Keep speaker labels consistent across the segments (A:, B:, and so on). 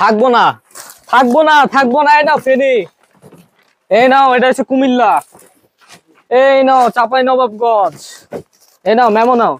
A: থাকবো না, থাকবো না, থাকবো না। এই নাও ফেনী, এই নাও এটা হচ্ছে কুমিল্লা, এই নাও চাঁপাই নবাবগঞ্জ, এই নাও মেমো নাও,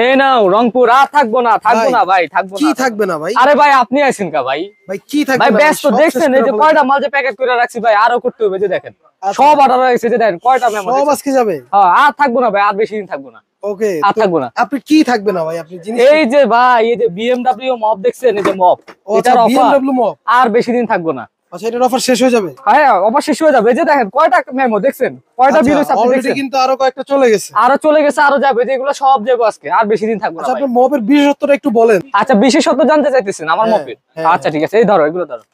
A: এই নাও রংপুর। আর থাকবো না, থাকবো না ভাই, থাকবো না।
B: কি থাকবে না ভাই?
A: আরে ভাই আপনি আছেন কা ভাই?
B: ভাই কি থাকবে
A: ভাই
B: না?
A: ব্যস্ত দেখছেন, এই যে কয়টা মাল যে প্যাকেট করে রাখছি ভাই, আরো করতে হবে। যে দেখেন সব অর্ডার হয়েছে, যে দেখেন কয়টা মেমো
B: সব আজকে যাবে।
A: হ্যাঁ, আর থাকবো না ভাই, আর বেশি দিন থাকবো না।
B: ওকে,
A: আর থাকবো না।
B: আপনি কি থাকবে না ভাই? আপনি জিনিস
A: এই যে ভাই, এই যে বিএমডব্লিউ মপ দেখছেন, এই যে মপ,
B: আচ্ছা,
A: এটার অফার
B: বিএমডব্লিউ মপ।
A: আর বেশি দিন থাকবো না।
B: আচ্ছা, এটার অফার শেষ হয়ে যাবে?
A: হ্যাঁ অফার শেষ হয়ে যাবে। এই যে দেখেন কয়টা মেমো দেখছেন, কয়টা
B: আচ্ছা,
A: ভিডিও আপনি
B: অলরেডি
A: দেখছেন।
B: কিন্তু আরো কয়েকটা চলে গেছে।
A: আরো চলে গেছে, আরো যাবে, যেগুলো সব যাবো আজকে, আর বেশি দিন থাকবো না
B: আচ্ছা,
A: ভাই।
B: আপনি মপের বিশেষত্বটা একটু বলেন।
A: আচ্ছা বিশেষত্ব জানতে চাইতেছেন আমার
B: হ্যাঁ,
A: মপের?
B: হ্যাঁ,
A: আচ্ছা ঠিক আছে, এই ধরো এগুলো ধরো।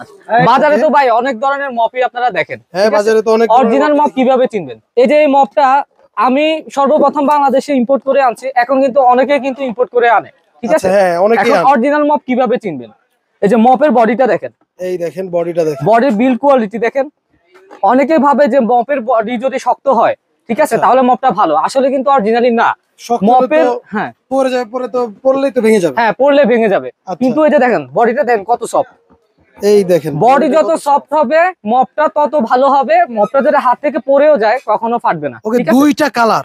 A: আচ্ছা, বাজারে তো ভাই অনেক ধরনের মপই আপনারা দেখেন।
B: হ্যাঁ, বাজারে তো অনেক
A: অরিজিনাল মপ কিভাবে চিনবেন? এই যে এই মপটা আমি সর্বপ্রথম বাংলাদেশে ইম্পোর্ট করে আনছি, এখন কিন্তু অনেকে কিন্তু ইম্পোর্ট করে আনে, ঠিক আছে?
B: আচ্ছা, হ্যাঁ, অনেকেই
A: এখন
B: আনে।
A: অরিজিনাল মপ কিভাবে চিনবেন? এই যে মপের বডিটা দেখেন,
B: এই দেখেন বডিটা দেখেন।
A: বডির বিল্ড কোয়ালিটি দেখেন। অনেকে ভাবে যে মপের বডি যদি শক্ত হয়, ঠিক আছে, তাহলে মপটা ভালো। আসলে কিন্তু অরিজিনালি না।
B: শক্ত
A: মপের
B: তো
A: হ্যাঁ
B: পড়ে যাবে, পরে তো পড়লেই তো ভেঙে যাবে।
A: হ্যাঁ পড়লে ভেঙে যাবে।
B: আচ্ছা।
A: কিন্তু এই যে দেখেন বডিটা দেখেন কত সফট।
B: এই দেখেন
A: বডি যত সফট হবে মপটা তত ভালো হবে। মপটা যদি হাত থেকে পড়েও যায় কখনো ফাটবে না।
B: ওকে,
A: ঠিক আছে?
B: দুইটা কালার।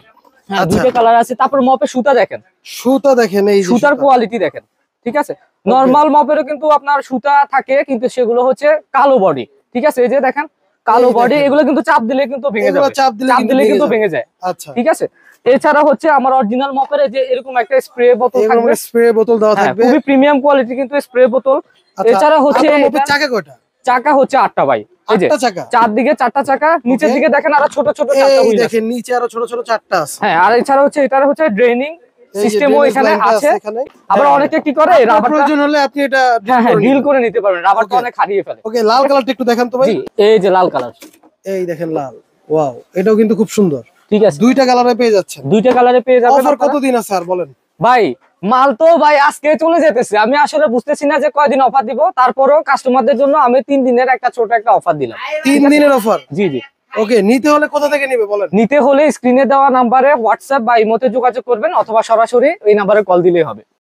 A: হ্যাঁ
B: আচ্ছা,
A: দুইটা কালার আছে। তারপর মপের সুতা দেখেন,
B: সুতা দেখেন, এই যে
A: সুতার
B: সুতা।
A: কোয়ালিটি দেখেন, ঠিক আছে? নরমাল মপেরও কিন্তু আপনার সুতা থাকে, কিন্তু সেগুলো হচ্ছে কালো বডি, ঠিক আছে? এই যে দেখেন কালো
B: এই
A: বডি,
B: দেখেন।
A: এগুলো কিন্তু চাপ দিলে কিন্তু ভেঙে
B: এগুলো
A: যাবে,
B: চাপ দিলে
A: কিন্তু
B: যাবে।
A: ভেঙে যায়।
B: আচ্ছা,
A: ঠিক আছে? এছাড়া হচ্ছে আমার অরিজিনাল মপের এই যে এরকম একটা স্প্রে বোতল
B: এরকম
A: থাকবে।
B: স্প্রে বোতল দেওয়া
A: হ্যাঁ,
B: থাকবে।
A: খুবই প্রিমিয়াম কোয়ালিটি কিন্তু স্প্রে বোতল।
B: আচ্ছা,
A: এছাড়া হচ্ছে
B: আপনার মপের
A: এটার
B: চাকা কয়টা?
A: চাকা হচ্ছে 8টা ভাই। এই যে
B: 8টা চাকা।
A: চারদিকে 4টা চাকা, নিচের
B: Okay.
A: দিকে দেখেন আরো ছোট ছোট 4টা
B: এই
A: হুইল আছে।
B: দেখেন নিচে আরো ছোট ছোট 4টা আছে।
A: হ্যাঁ, আর এছাড়া হচ্ছে এটার হচ্ছে ড্রেনিং
B: এই যে
A: সিস্টেমও
B: drainage
A: এখানে
B: line টা
A: আছে।
B: এখানে।
A: আবার
B: হ্যাঁ,
A: অনেকে কি করে
B: আপনার
A: রাবারটা,
B: প্রয়োজন হলে আপনি এটা
A: হ্যাঁ হ্যাঁ
B: করে
A: ডিল
B: নিবেন।
A: করে নিতে পারবেন। রাবারটা
B: Okay.
A: অনেক হারিয়ে ফেলে।
B: ওকে, লাল কালারটা একটু দেখান তো ভাই।
A: জি, এই যে লাল কালার,
B: এই দেখেন লাল। ওয়াও, এটাও কিন্তু খুব সুন্দর।
A: ঠিক আছে?
B: দুইটা কালারে পেয়ে যাচ্ছেন।
A: দুইটা কালারে পেয়ে যাবেন
B: অফার
A: আপনারা।
B: কতদিন আছে আর বলেন?
A: ভাই মাল তো ভাই আজকে চলে যেতেছে। আমি আসলে বুঝতেছি না যে কয়দিন অফার দিব। তারপরও কাস্টমারদের জন্য আমি 3 দিনের একটা ছোট একটা অফার দিলাম।
B: 3 দিনের অফার।
A: জি জি।
B: ওকে, নিতে হলে কোথা থেকে নিবে বলেন?
A: নিতে হলে স্ক্রিনে দেওয়া নাম্বারে হোয়াটসঅ্যাপ বা ইমোতে যোগাযোগ করবেন, অথবা সরাসরি এই নাম্বারে কল দিলেই হবে।